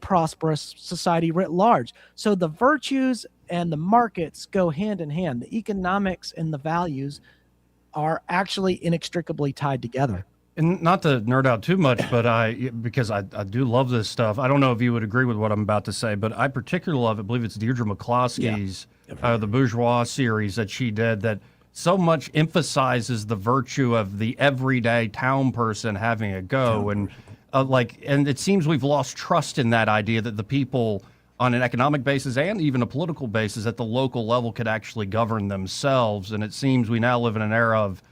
prosperous society writ large. So the virtues and the markets go hand in hand. The economics and the values are actually inextricably tied together. And not to nerd out too much, but because I do love this stuff. I don't know if you would agree with what I'm about to say, but I particularly love it. I believe it's Deirdre McCloskey's The Bourgeois series that she did that so much emphasizes the virtue of the everyday town person having a go. And and it seems we've lost trust in that idea that the people on an economic basis and even a political basis at the local level could actually govern themselves. And it seems we now live in an era of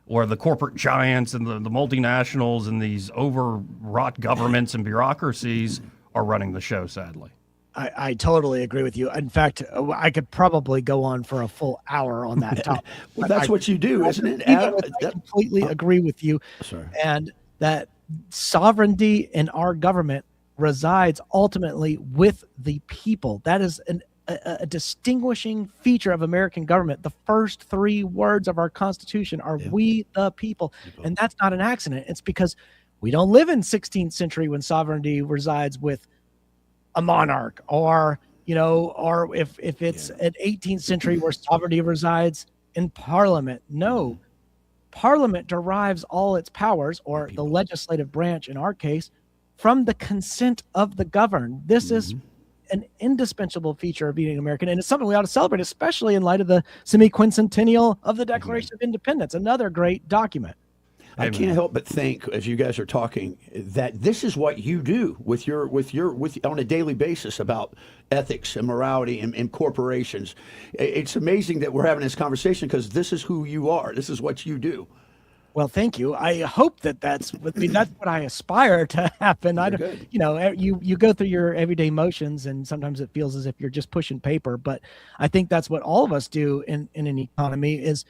or the corporate giants and the multinationals and these overwrought governments and bureaucracies are running the show, sadly. I totally agree with you. In fact, I could probably go on for a full hour on that topic. Well, that's what you do, isn't it? I completely agree with you. Sorry. And that sovereignty in our government resides ultimately with the people. That is a distinguishing feature of American government. The first three words of our Constitution are "we the people." And that's not an accident. It's because we don't live in 16th century when sovereignty resides with a monarch, or if it's an 18th century where sovereignty resides in Parliament. No, Parliament derives all its powers, or the legislative branch in our case, from the consent of the governed. This is an indispensable feature of being American, and it's something we ought to celebrate, especially in light of the semi-quincentennial of the Declaration of Independence, another great document. I can't help but think, as you guys are talking, that this is what you do with on a daily basis about ethics and morality and corporations. It's amazing that we're having this conversation because this is who you are. This is what you do. Well, thank you. I hope that's what I aspire to happen. I don't, you go through your everyday motions, and sometimes it feels as if you're just pushing paper. But I think that's what all of us do in an economy is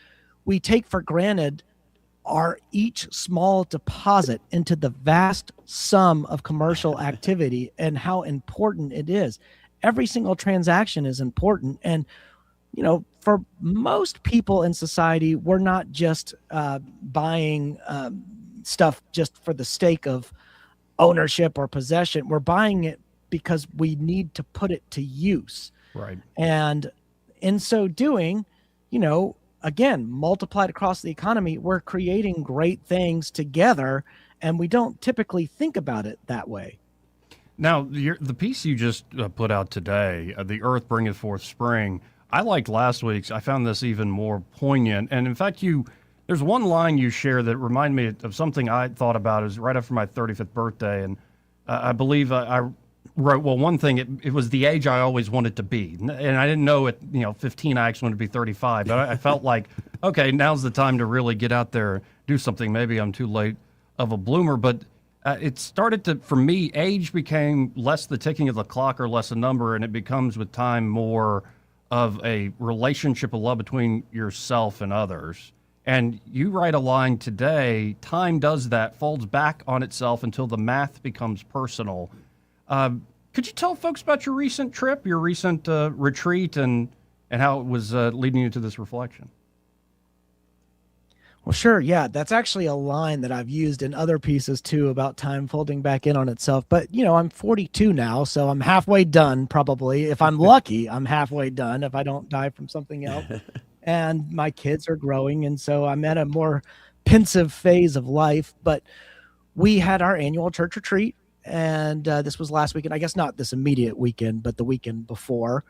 we take for granted our each small deposit into the vast sum of commercial activity and how important it is. Every single transaction is important, and for most people in society, we're not just buying stuff just for the sake of ownership or possession. We're buying it because we need to put it to use. Right. And in so doing, again, multiplied across the economy, we're creating great things together, and we don't typically think about it that way. Now, the piece you just put out today, The Earth Bringeth Forth Spring, I liked last week's. I found this even more poignant. And in fact, there's one line you share that reminded me of something I thought about. It was right after my 35th birthday. And I believe I wrote, well, one thing, it was the age I always wanted to be. And I didn't know at 15 I actually wanted to be 35. But I felt like, okay, now's the time to really get out there and do something. Maybe I'm too late of a bloomer. But it started to, for me, age became less the ticking of the clock or less a number. And it becomes with time more of a relationship of love between yourself and others. And you write a line today, time does that, folds back on itself until the math becomes personal. Could you tell folks about your recent trip, your recent retreat, and how it was leading you to this reflection? Well, sure. Yeah, that's actually a line that I've used in other pieces too about time folding back in on itself. But, I'm 42 now, so I'm halfway done probably. If I'm lucky, I'm halfway done if I don't die from something else. And my kids are growing, and so I'm at a more pensive phase of life. But we had our annual church retreat, and this was last weekend. I guess not this immediate weekend, but the weekend before.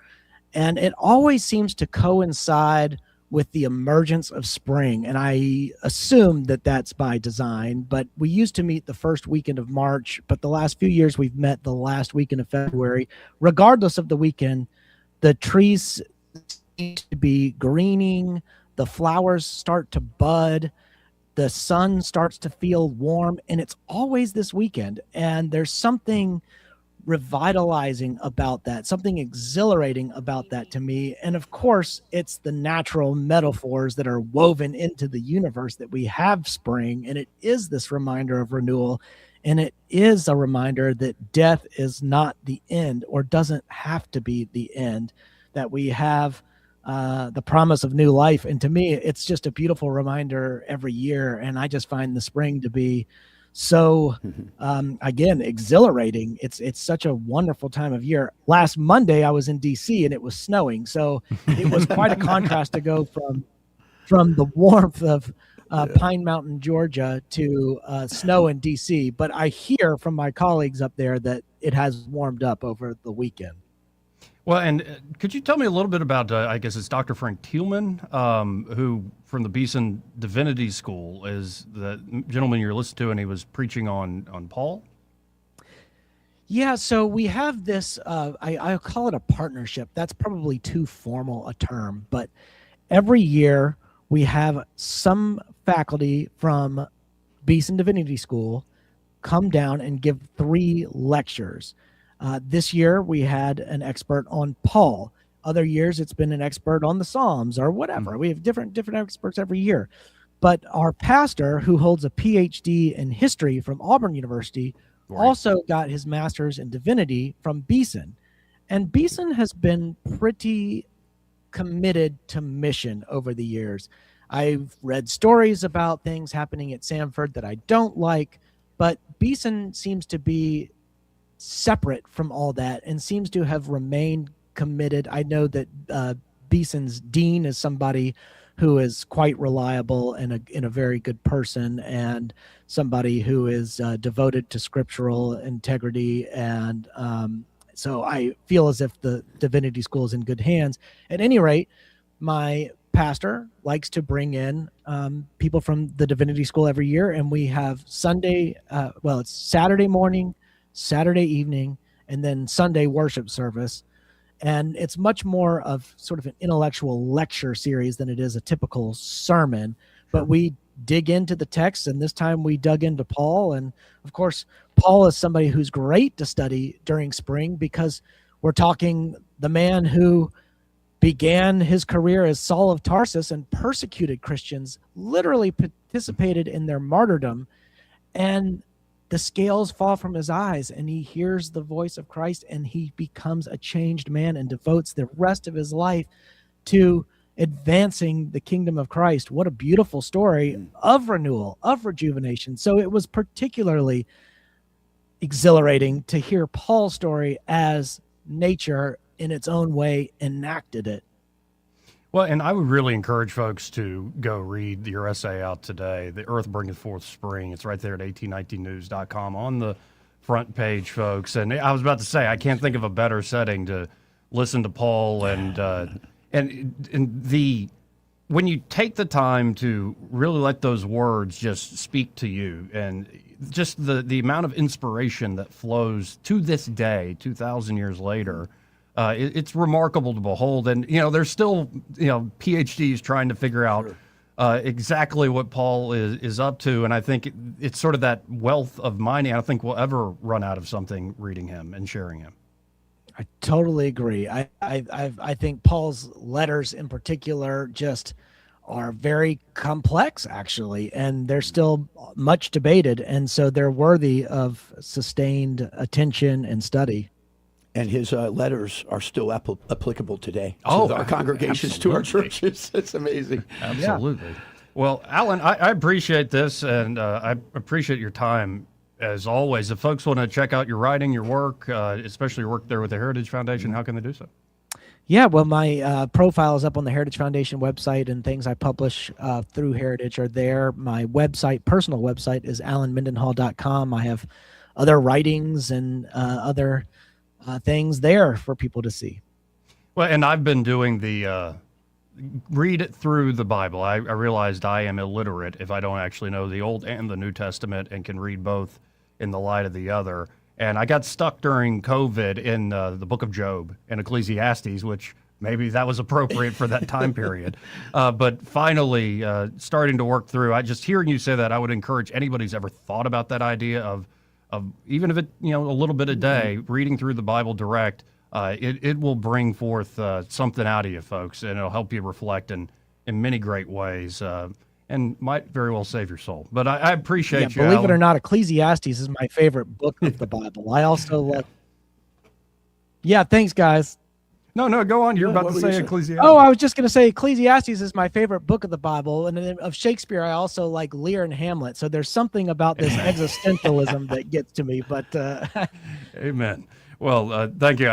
And it always seems to coincide with the emergence of spring. And I assume that that's by design, but we used to meet the first weekend of March, but the last few years we've met the last weekend of February. Regardless of the weekend, the trees seem to be greening, the flowers start to bud, the sun starts to feel warm, and it's always this weekend. And there's something revitalizing about that, something exhilarating about that to me. And of course, it's the natural metaphors that are woven into the universe that we have spring. And it is this reminder of renewal. And it is a reminder that death is not the end, or doesn't have to be the end, that we have the promise of new life. And to me, it's just a beautiful reminder every year. And I just find the spring to be so again, exhilarating. It's such a wonderful time of year. Last Monday I was in DC and it was snowing, so it was quite a contrast to go from the warmth of Pine Mountain, Georgia, to snow in DC. But I hear from my colleagues up there that it has warmed up over the weekend. Well, and could you tell me a little bit about, I guess it's Dr. Frank Thielman, who from the Beeson Divinity School is the gentleman you're listening to, and he was preaching on Paul? Yeah, so we have this, I call it a partnership. That's probably too formal a term, but every year we have some faculty from Beeson Divinity School come down and give 3 lectures. This year we had an expert on Paul. Other years it's been an expert on the Psalms or whatever. We have different experts every year. But our pastor, who holds a PhD in history from Auburn University, also got his master's in divinity from Beeson. And Beeson has been pretty committed to mission over the years. I've read stories about things happening at Samford that I don't like, but Beeson seems to be separate from all that and seems to have remained committed. I know that Beeson's dean is somebody who is quite reliable and a very good person, and somebody who is devoted to scriptural integrity. And so I feel as if the divinity school is in good hands. At any rate, my pastor likes to bring in people from the divinity school every year, and we have it's Saturday morning, Saturday evening, and then Sunday worship service. And it's much more of sort of an intellectual lecture series than it is a typical sermon. But we dig into the text, and this time we dug into Paul. And of course, Paul is somebody who's great to study during spring, because we're talking the man who began his career as Saul of Tarsus and persecuted Christians, literally participated in their martyrdom, and the scales fall from his eyes, and he hears the voice of Christ, and he becomes a changed man and devotes the rest of his life to advancing the kingdom of Christ. What a beautiful story of renewal, of rejuvenation. So it was particularly exhilarating to hear Paul's story as nature in its own way enacted it. Well, and I would really encourage folks to go read your essay out today, The Earth Bringeth Forth Spring. It's right there at 1819news.com on the front page, folks. And I was about to say, I can't think of a better setting to listen to Paul and when you take the time to really let those words just speak to you, and just the amount of inspiration that flows to this day, 2,000 years later, it's remarkable to behold. And, there's still, PhDs trying to figure out exactly what Paul is up to. And I think it's sort of that wealth of mind. I don't think we'll ever run out of something reading him and sharing him. I totally agree. I think Paul's letters in particular just are very complex, actually, and they're still much debated. And so they're worthy of sustained attention and study. And his letters are still applicable today to our congregations, absolutely. to our churches. It's amazing. Absolutely. Yeah. Well, Allen, I appreciate this, and I appreciate your time, as always. If folks want to check out your writing, your work, especially your work there with the Heritage Foundation, how can they do so? Yeah, well, my profile is up on the Heritage Foundation website, and things I publish through Heritage are there. My website, personal website, is allenmendenhall.com. I have other writings and other things there for people to see. Well, and I've been doing the read it through the Bible. I realized I am illiterate if I don't actually know the Old and the New Testament and can read both in the light of the other. And I got stuck during COVID in the book of Job and Ecclesiastes, which maybe that was appropriate for that time period. But finally, starting to work through, just hearing you say that, I would encourage anybody who's ever thought about that idea of even if it, a little bit a day, reading through the Bible direct, it will bring forth something out of you, folks, and it'll help you reflect in many great ways. And might very well save your soul. But I appreciate you, believe Allen. it or not, Ecclesiastes is my favorite book of the Bible. I also love. Yeah, thanks, guys. No, go on. You're Yeah, about what to were say you saying? Ecclesiastes. Oh, I was just going to say Ecclesiastes is my favorite book of the Bible. And then of Shakespeare, I also like Lear and Hamlet. So there's something about this existentialism that gets to me. But Amen. Well, thank you.